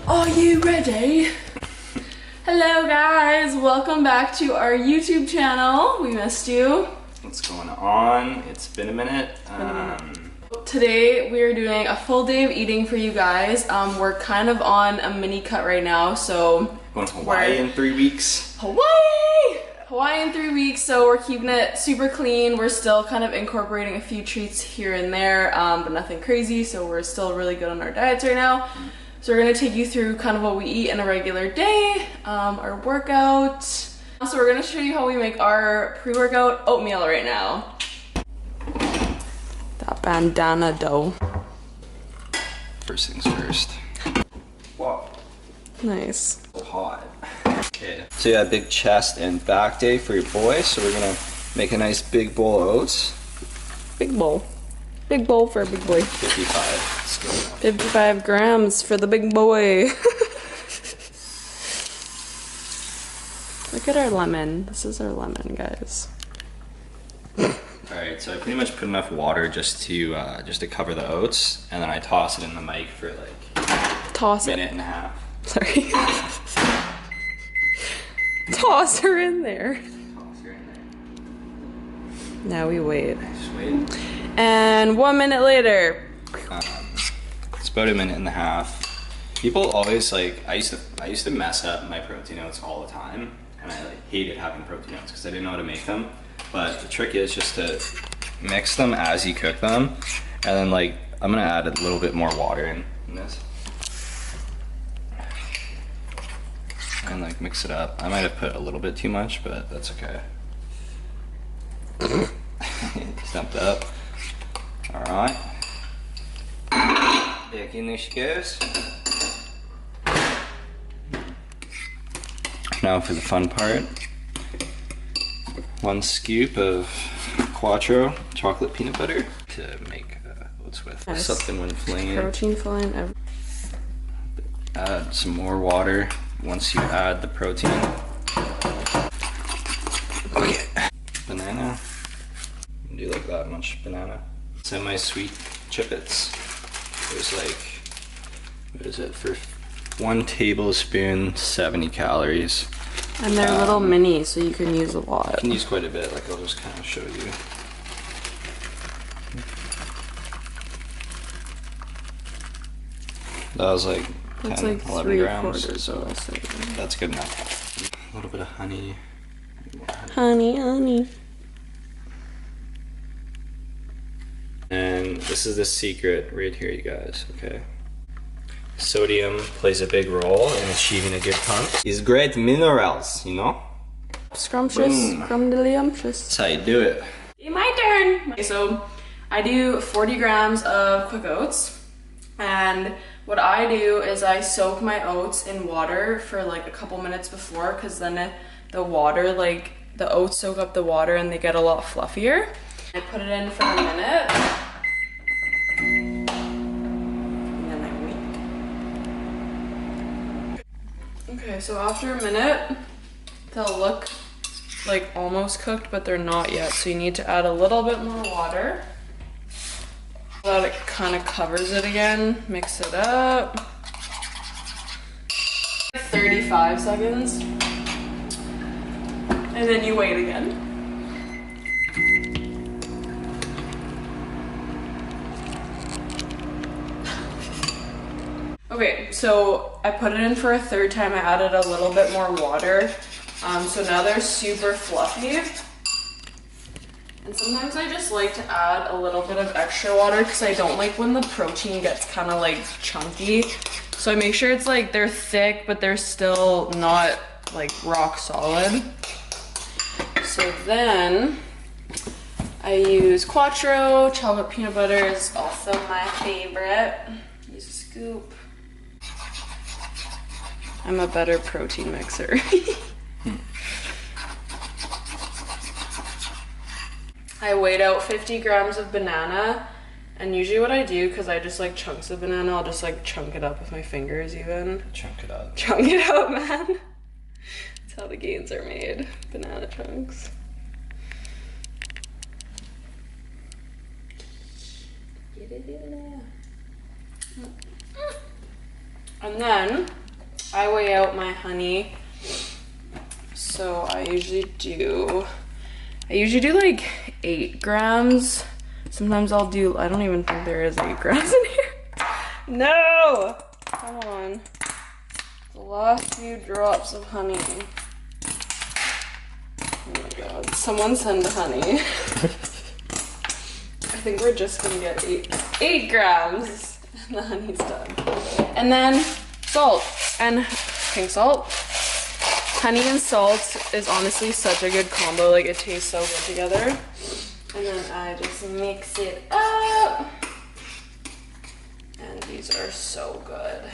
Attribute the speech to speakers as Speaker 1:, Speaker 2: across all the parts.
Speaker 1: Are you ready? Hello guys, welcome back to our YouTube channel. We missed you.
Speaker 2: What's going on? It's been a minute.
Speaker 1: Today we are doing a full day of eating for you guys. We're kind of on a mini cut right now, so
Speaker 2: Going to Hawaii in 3 weeks.
Speaker 1: Hawaii in 3 weeks, so we're keeping it super clean. We're still kind of incorporating a few treats here and there, but nothing crazy, so we're still really good on our diets right now. So we're gonna take you through kind of what we eat in a regular day, our workout. So we're gonna show you how we make our pre-workout oatmeal right now. That bandana dough.
Speaker 2: First things first. Wow.
Speaker 1: Nice.
Speaker 2: So hot. Okay. So yeah, big chest and back day for your boy. So we're gonna make a nice big bowl of oats.
Speaker 1: Big bowl. Big bowl for a big boy.
Speaker 2: 55.
Speaker 1: 55 grams for the big boy. Look at our lemon. This is our lemon, guys.
Speaker 2: Alright, so I pretty much put enough water just to cover the oats, and then I toss it in the mic for like
Speaker 1: Toss
Speaker 2: a
Speaker 1: it.
Speaker 2: minute and a half.
Speaker 1: Sorry. Toss her in there.
Speaker 2: Toss her in there.
Speaker 1: Now we wait.
Speaker 2: Just wait.
Speaker 1: And 1 minute later.
Speaker 2: It's about a minute and a half. People always like, I used to mess up my protein oats all the time, and I like hated having protein oats because I didn't know how to make them. But the trick is just to mix them as you cook them, and then like I'm gonna add a little bit more water in this, and like mix it up. I might have put a little bit too much, but that's okay. Stumped up. All right. Back in there she goes. Now for the fun part. 1 scoop of Quattro chocolate peanut butter to make oats with.
Speaker 1: Nice.
Speaker 2: Something when filling.
Speaker 1: Protein filling.
Speaker 2: Add some more water once you add the protein. Okay. Banana. Do like that much banana. Semi-sweet chippets. There's like, what is it, for 1 tablespoon, 70 calories.
Speaker 1: And they're little mini, so you can use a lot.
Speaker 2: I can use quite a bit, like I'll just kind of show you. That was like 10,
Speaker 1: That's like
Speaker 2: 11
Speaker 1: 3
Speaker 2: grams,
Speaker 1: quarters
Speaker 2: so
Speaker 1: of us.
Speaker 2: that's good enough. A little bit of honey.
Speaker 1: Honey, honey.
Speaker 2: And this is the secret right here, you guys, okay? Sodium plays a big role in achieving a good pump. It's great minerals, you know?
Speaker 1: Scrumptious, scrumdiddlyumptious.
Speaker 2: That's how you do it.
Speaker 1: My turn. Okay, so I do 40 grams of quick oats, and what I do is I soak my oats in water for like a couple minutes before, because then the water, like the oats soak up the water and they get a lot fluffier. I put it in for a minute, and then I wait. Okay, so after a minute, they'll look like almost cooked, but they're not yet. So you need to add a little bit more water so that it kind of covers it again. Mix it up. 35 seconds. And then you wait again. Okay, so I put it in for a third time. I added a little bit more water. So now they're super fluffy. And sometimes I just like to add a little bit of extra water because I don't like when the protein gets kind of like chunky. So I make sure it's like they're thick, but they're still not like rock solid. So then I use Quattro. Chocolate peanut butter is also my favorite. Use a scoop. I'm a better protein mixer. I weighed out 50 grams of banana, and usually what I do, because I just like chunks of banana, I'll just like chunk it up with my fingers even.
Speaker 2: Chunk it up.
Speaker 1: Chunk it up, man. That's how the gains are made, banana chunks. And then I weigh out my honey. So I usually do like 8 grams. Sometimes I'll do, I don't even think there is 8 grams in here. No! Come on. The last few drops of honey. Oh my god. Someone send honey. I think we're just gonna get 8 grams and the honey's done. And then salt and pink salt. Honey and salt is honestly such a good combo, like it tastes so good together. And then I just mix it up. And these are so good.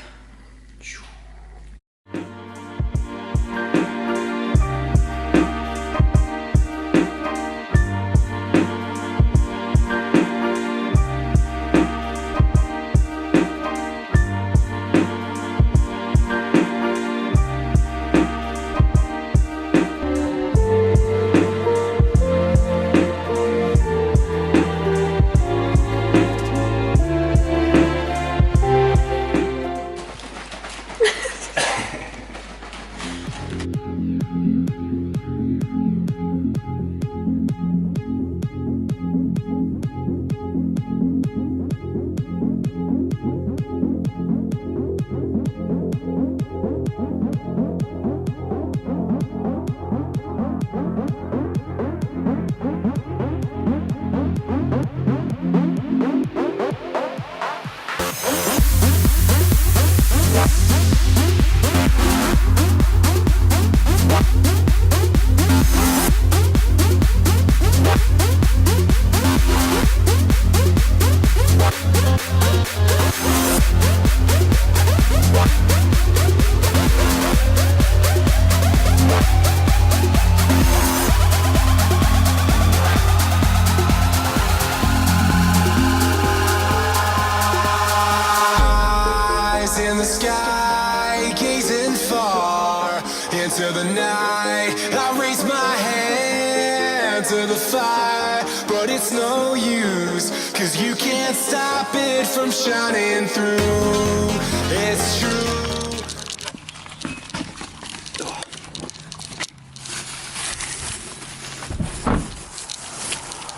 Speaker 3: In the sky, gazing far into the night, I raise my hand to the fire, but it's no use, 'cause you can't stop it from shining through. It's true.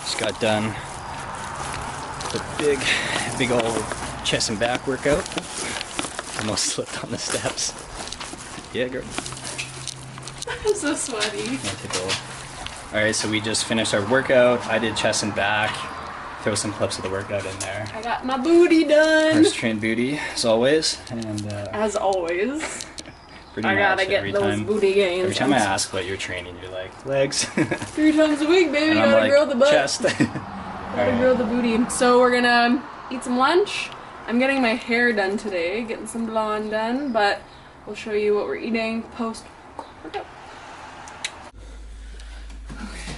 Speaker 2: Just got done with a big old chest and back workout. Almost slipped on the steps. Yeah, girl.
Speaker 1: I'm so sweaty.
Speaker 2: Alright, so we just finished our workout. I did chest and back. Throw some clips of the workout in there.
Speaker 1: I got my booty done.
Speaker 2: First train booty, as always. And
Speaker 1: as always.
Speaker 2: pretty
Speaker 1: I gotta
Speaker 2: much
Speaker 1: get
Speaker 2: every
Speaker 1: those
Speaker 2: time,
Speaker 1: booty gains.
Speaker 2: Every time I ask what you're training, you're like, legs.
Speaker 1: 3 times a week, baby.
Speaker 2: And I'm
Speaker 1: Gotta
Speaker 2: like,
Speaker 1: grow the butt.
Speaker 2: chest.
Speaker 1: Gotta grow the booty. So we're gonna eat some lunch. I'm getting my hair done today, getting some blonde done, but we'll show you what we're eating post workout. Okay.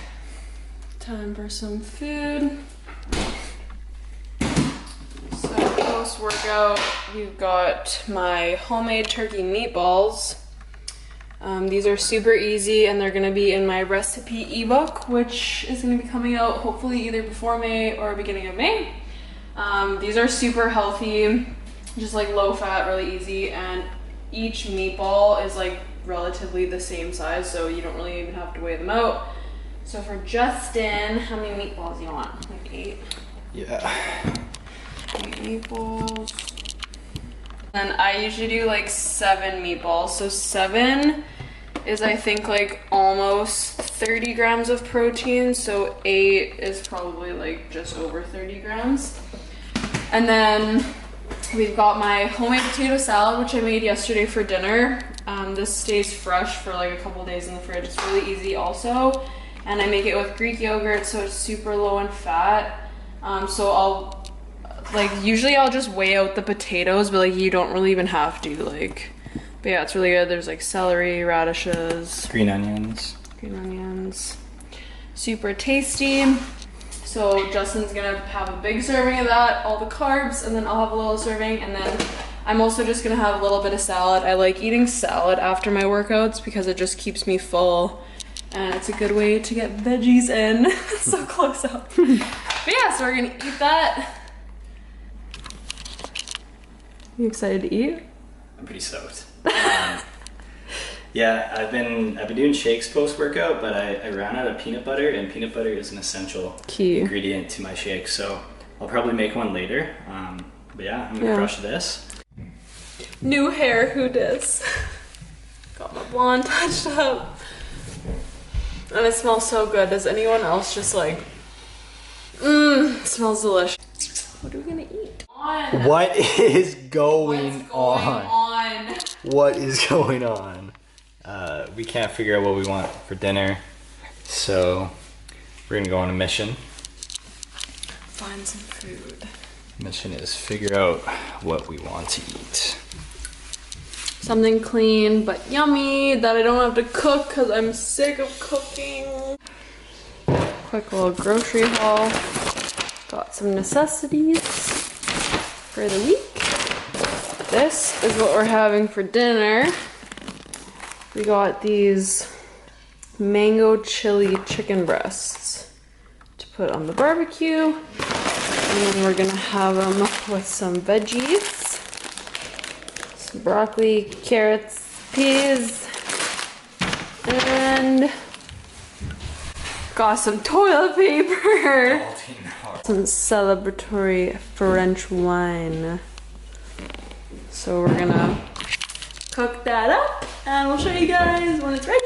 Speaker 1: Time for some food. So post workout, we've got my homemade turkey meatballs. These are super easy and they're gonna be in my recipe ebook, which is gonna be coming out hopefully either before May or beginning of May. These are super healthy, just like low fat, really easy, and each meatball is like relatively the same size, so you don't really even have to weigh them out. So for Justin, how many meatballs do you want? Like 8?
Speaker 2: Yeah.
Speaker 1: 8 meatballs. And I usually do like 7 meatballs. So 7 is I think like almost 30 grams of protein. So 8 is probably like just over 30 grams. And then we've got my homemade potato salad, which I made yesterday for dinner. This stays fresh for like a couple days in the fridge. It's really easy also. And I make it with Greek yogurt, so it's super low in fat. So I'll, like, usually I'll just weigh out the potatoes, but like you don't really even have to, like, but yeah, it's really good. There's like celery, radishes,
Speaker 2: Green onions.
Speaker 1: Super tasty. So Justin's gonna have a big serving of that, all the carbs, and then I'll have a little serving, and then I'm also just gonna have a little bit of salad. I like eating salad after my workouts because it just keeps me full, and it's a good way to get veggies in. So close up. But yeah, so we're gonna eat that. You excited to eat?
Speaker 2: I'm pretty stoked. Yeah, I've been doing shakes post-workout, but I ran out of peanut butter, and peanut butter is an essential
Speaker 1: Key
Speaker 2: ingredient to my shake, so I'll probably make one later. But yeah, I'm gonna crush this.
Speaker 1: New hair, who dis? Got my blonde touched up. And it smells so good. Does anyone else just like, it smells delicious. What are we gonna eat?
Speaker 2: What is going
Speaker 1: on?
Speaker 2: What is going on? We can't figure out what we want for dinner, so we're gonna go on a mission.
Speaker 1: Find some food.
Speaker 2: Mission is figure out what we want to eat.
Speaker 1: Something clean but yummy that I don't have to cook because I'm sick of cooking. Quick little grocery haul. Got some necessities for the week. This is what we're having for dinner. We got these mango chili chicken breasts to put on the barbecue. And then we're gonna have them with some veggies. Some broccoli, carrots, peas, and got some toilet paper. Some celebratory French wine. So we're gonna cook that up and we'll show you guys when it's ready.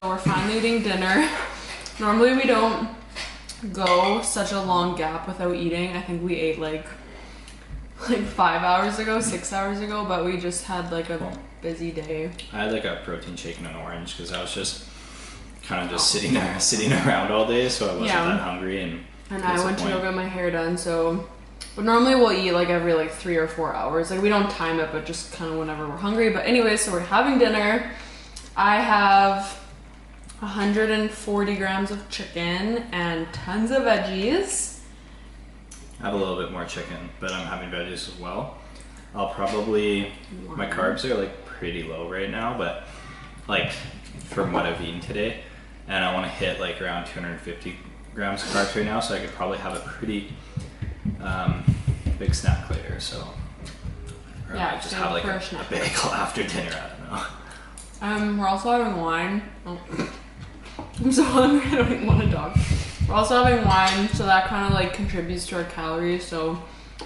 Speaker 1: We're finally eating dinner. Normally we don't go such a long gap without eating. I think we ate like 5 hours ago, 6 hours ago, but we just had like a busy day.
Speaker 2: I had like a protein shake and an orange because I was just kind of just sitting around all day, so I wasn't that hungry. And
Speaker 1: I went to go get my hair done, so. But normally we'll eat like every like 3 or 4 hours. Like we don't time it, but just kind of whenever we're hungry. But anyway, so we're having dinner. I have 140 grams of chicken and tons of veggies.
Speaker 2: I have a little bit more chicken, but I'm having veggies as well. I'll probably, my carbs are like pretty low right now, but like from what I've eaten today, and I want to hit like around 250 grams of carbs right now, so I could probably have a pretty big snack later. So or I might just have like a bagel after dinner. I don't know.
Speaker 1: We're also having wine. Oh. I'm so hungry, I don't even want to talk. We're also having wine, so that kind of like contributes to our calories. So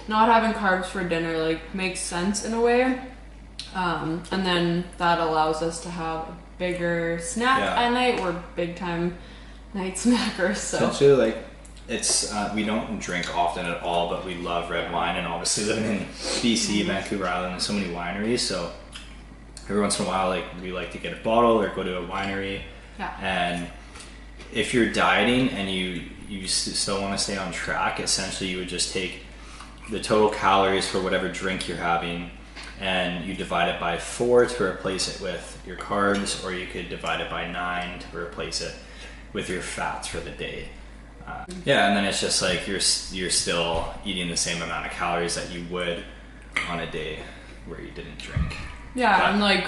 Speaker 1: not having carbs for dinner like makes sense in a way. And then that allows us to have a bigger snack at night. We're big time night snackers. So
Speaker 2: essentially, like it's we don't drink often at all, but we love red wine, and obviously living in BC, Vancouver Island, there's so many wineries. So every once in a while, like we like to get a bottle or go to a winery.
Speaker 1: Yeah.
Speaker 2: And if you're dieting and you still want to stay on track, essentially you would just take the total calories for whatever drink you're having and you divide it by 4 to replace it with your carbs, or you could divide it by 9 to replace it with your fats for the day. Yeah, and then it's just like you're still eating the same amount of calories that you would on a day where you didn't drink.
Speaker 1: Yeah, and like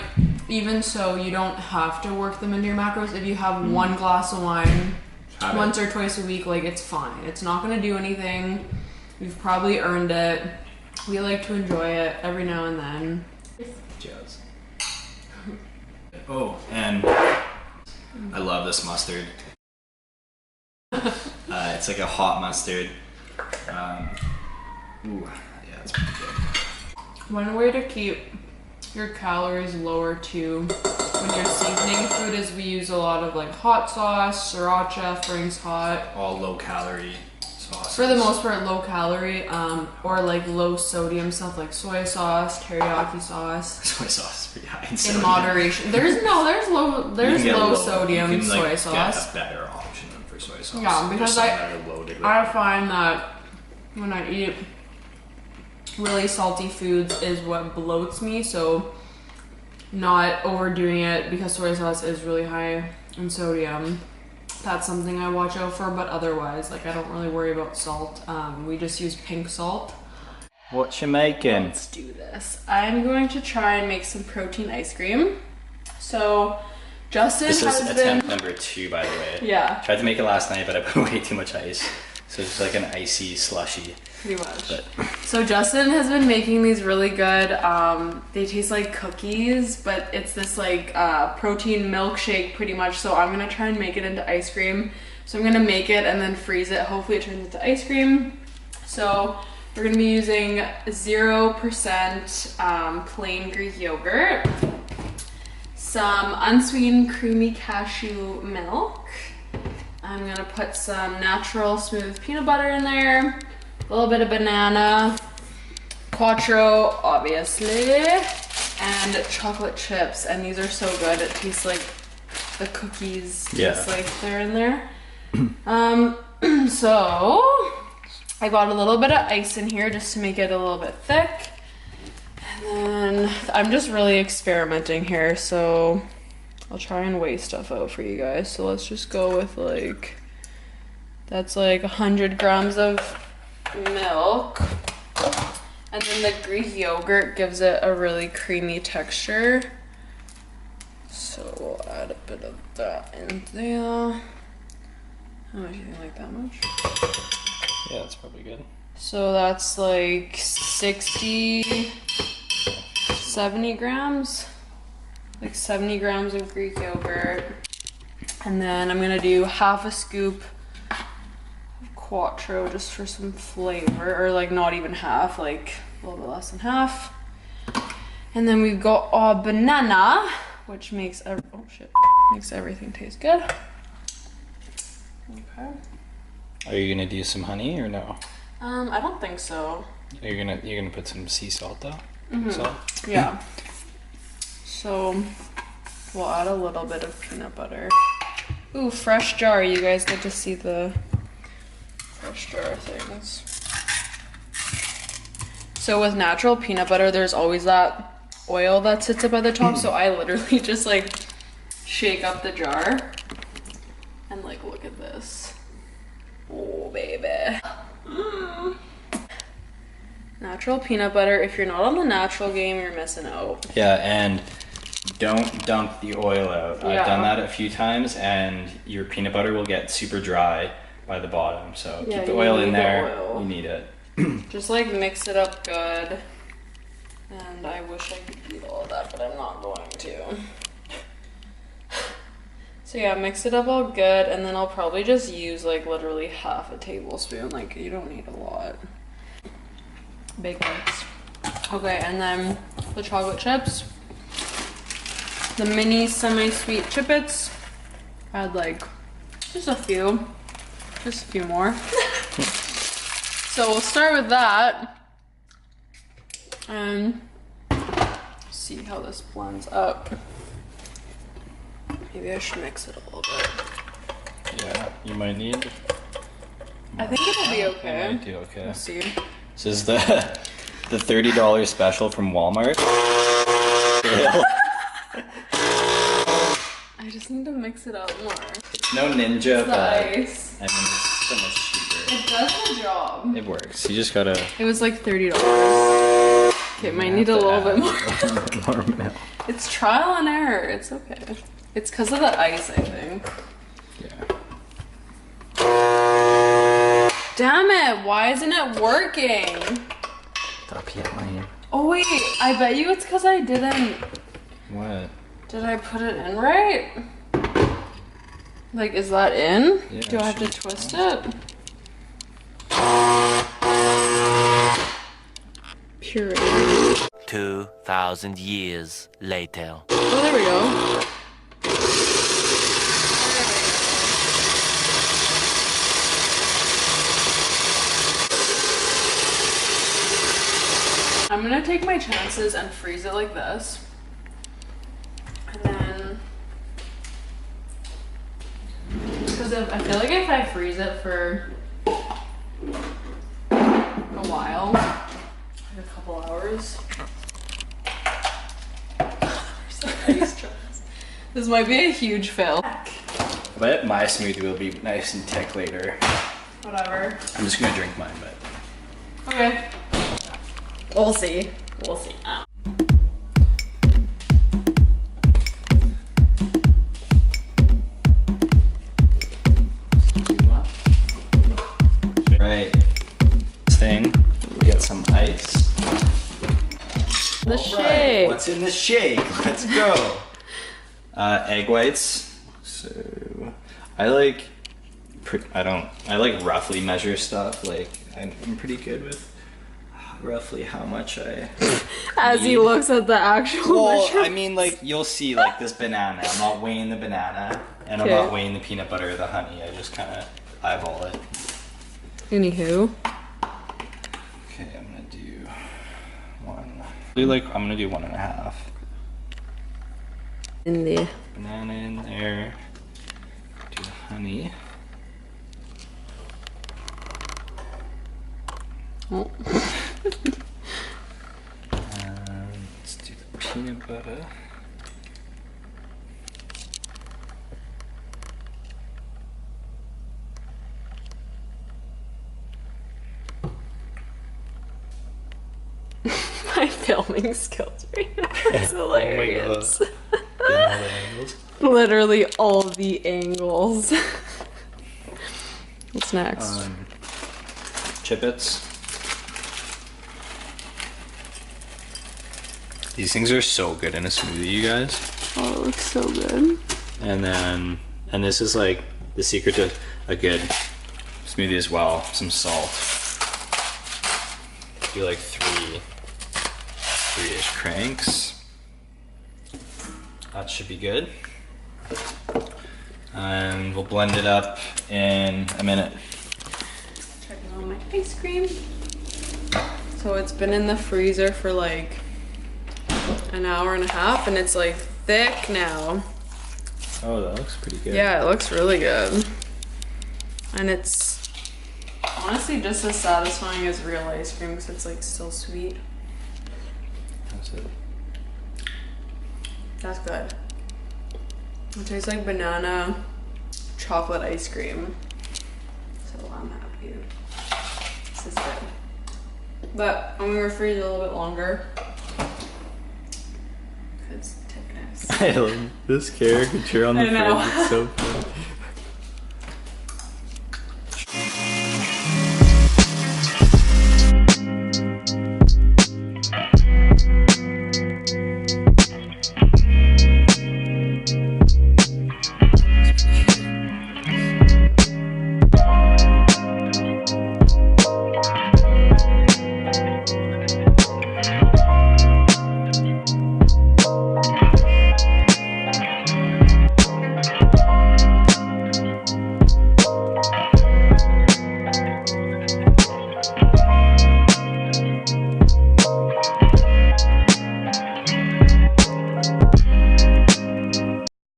Speaker 1: even so, you don't have to work them into your macros. If you have one glass of wine once or twice a week, like it's fine. It's not gonna do anything. You've probably earned it. We like to enjoy it every now and then.
Speaker 2: Cheers. Oh, and I love this mustard. It's like a hot mustard. Ooh, yeah, it's pretty good.
Speaker 1: One way to keep your calories lower too when you're seasoning food is we use a lot of like hot sauce, sriracha, Frank's Hot.
Speaker 2: All low calorie sauces.
Speaker 1: For the most part, low calorie, or like low sodium stuff like soy sauce, teriyaki sauce.
Speaker 2: Soy sauce is pretty high in
Speaker 1: In
Speaker 2: sodium.
Speaker 1: moderation. There's low sodium
Speaker 2: you can,
Speaker 1: soy
Speaker 2: like,
Speaker 1: sauce.
Speaker 2: Get a better option than for soy sauce.
Speaker 1: Yeah, because
Speaker 2: There's some that are loaded with
Speaker 1: I find that when I eat really salty foods is what bloats me, so not overdoing it because soy sauce is really high in sodium. That's something I watch out for, but otherwise, like I don't really worry about salt. We just use pink salt.
Speaker 2: What you making?
Speaker 1: Let's do this. I'm going to try and make some protein ice cream. So Justin
Speaker 2: This
Speaker 1: has
Speaker 2: is
Speaker 1: been...
Speaker 2: attempt number 2, by the way.
Speaker 1: Yeah,
Speaker 2: Tried to make it last night, but I put way too much ice. So it's like an icy slushy.
Speaker 1: pretty much.
Speaker 2: But
Speaker 1: So Justin has been making these really good, they taste like cookies, but it's this like protein milkshake pretty much. So I'm gonna try and make it into ice cream. So I'm gonna make it and then freeze it. Hopefully it turns into ice cream. So we're gonna be using 0% plain Greek yogurt, some unsweetened creamy cashew milk. I'm gonna put some natural smooth peanut butter in there, a little bit of banana, Quattro, obviously, and chocolate chips. And these are so good. It tastes like the cookies taste like they're in there. So I got a little bit of ice in here just to make it a little bit thick. And then I'm just really experimenting here, so I'll try and weigh stuff out for you guys. So let's just go with like, that's like 100 grams of milk. And then the Greek yogurt gives it a really creamy texture. So we'll add a bit of that in there. How much do you think, like that much?
Speaker 2: yeah, that's probably good.
Speaker 1: So that's like 70 grams. Like 70 grams of Greek yogurt. And then I'm gonna do half a scoop of Quattro just for some flavor, or like not even half, like a little bit less than half. And then we've got our banana, which makes makes everything taste good. Okay.
Speaker 2: Are you gonna do some honey or no?
Speaker 1: I don't think so.
Speaker 2: You're gonna put some sea salt though. Salt.
Speaker 1: Yeah. So we'll add a little bit of peanut butter. Ooh, fresh jar. You guys get to see the fresh jar things. So with natural peanut butter, there's always that oil that sits up at the top. So I literally just like shake up the jar and like look at this. Oh baby. Natural peanut butter. If you're not on the natural game, you're missing out.
Speaker 2: Yeah, and don't dump the oil out.
Speaker 1: Yeah.
Speaker 2: I've done that a few times, and your peanut butter will get super dry by the bottom. So
Speaker 1: Yeah,
Speaker 2: keep the
Speaker 1: you
Speaker 2: oil
Speaker 1: need
Speaker 2: in
Speaker 1: the
Speaker 2: there.
Speaker 1: oil.
Speaker 2: You need it.
Speaker 1: Just like mix it up good. And I wish I could eat all of that, but I'm not going to. So yeah, mix it up all good, and then I'll probably just use like literally half a tablespoon. Like you don't need a lot. Big ones. Okay, and then the chocolate chips. The mini semi-sweet Chippets. Add like just a few more. So we'll start with that and see how this blends up. Maybe I should mix it a little bit.
Speaker 2: Yeah, you might need.
Speaker 1: I think it'll be okay.
Speaker 2: You might do okay.
Speaker 1: Let's see.
Speaker 2: This is the $30 special from Walmart.
Speaker 1: I just need to mix it up more.
Speaker 2: It's no ninja,
Speaker 1: The
Speaker 2: but
Speaker 1: ice.
Speaker 2: I mean it's so much cheaper.
Speaker 1: It does the job.
Speaker 2: It works. You just gotta.
Speaker 1: It was like $30. Okay, might need a little bit more.
Speaker 2: more milk.
Speaker 1: It's trial and error. It's okay. It's because of the ice, I think.
Speaker 2: Yeah.
Speaker 1: Damn it, why isn't it working? Oh wait, I bet you it's because I didn't...
Speaker 2: What?
Speaker 1: Did I put it in right? Like, is that in?
Speaker 2: Yeah,
Speaker 1: Do I have to twist it? Puree.
Speaker 4: 2,000 years later.
Speaker 1: Oh, there we go. I'm gonna take my chances and freeze it like this. And then, because I feel like if I freeze it for a while, like a couple hours, this might be a huge fail.
Speaker 2: But my smoothie will be nice and thick later.
Speaker 1: Whatever.
Speaker 2: I'm just gonna drink mine, but.
Speaker 1: Okay. We'll see. We'll see.
Speaker 2: Right. This thing, we get some ice.
Speaker 1: The
Speaker 2: All
Speaker 1: shake.
Speaker 2: right, what's in the shake? Let's go. Egg whites. So I like roughly measure stuff. Like I'm pretty good with roughly how much I
Speaker 1: As he
Speaker 2: need.
Speaker 1: looks at the actual
Speaker 2: Well,
Speaker 1: measurement.
Speaker 2: I mean, like you'll see, like this banana. I'm not weighing the banana, and I'm
Speaker 1: Okay.
Speaker 2: not weighing the peanut butter or the honey. I just kind of eyeball it.
Speaker 1: Anywho.
Speaker 2: Okay, I'm gonna do one. I'm gonna do 1.5.
Speaker 1: In there.
Speaker 2: Banana in there. Do the honey.
Speaker 1: Oh.
Speaker 2: Let's do the peanut butter.
Speaker 1: My filming skills right now. It's hilarious. Literally all the angles. What's next?
Speaker 2: Chippets. These things are so good in a smoothie, you guys.
Speaker 1: Oh, it looks so good.
Speaker 2: And this is like the secret to a good smoothie as well. Some salt. Do like three-ish cranks. That should be good. And we'll blend it up in a minute.
Speaker 1: Checking on my ice cream. So it's been in the freezer for like an hour and a half, and it's like thick now.
Speaker 2: Oh, that looks pretty good.
Speaker 1: Yeah, it looks really good. And it's honestly just as satisfying as real ice cream because it's like still sweet.
Speaker 2: That's it.
Speaker 1: That's good. It tastes like banana chocolate ice cream. So I'm happy. This is good. But I'm gonna freeze it a little bit longer. Cause thickness.
Speaker 2: I love this caricature on the
Speaker 1: I know.
Speaker 2: fridge. It's so funny.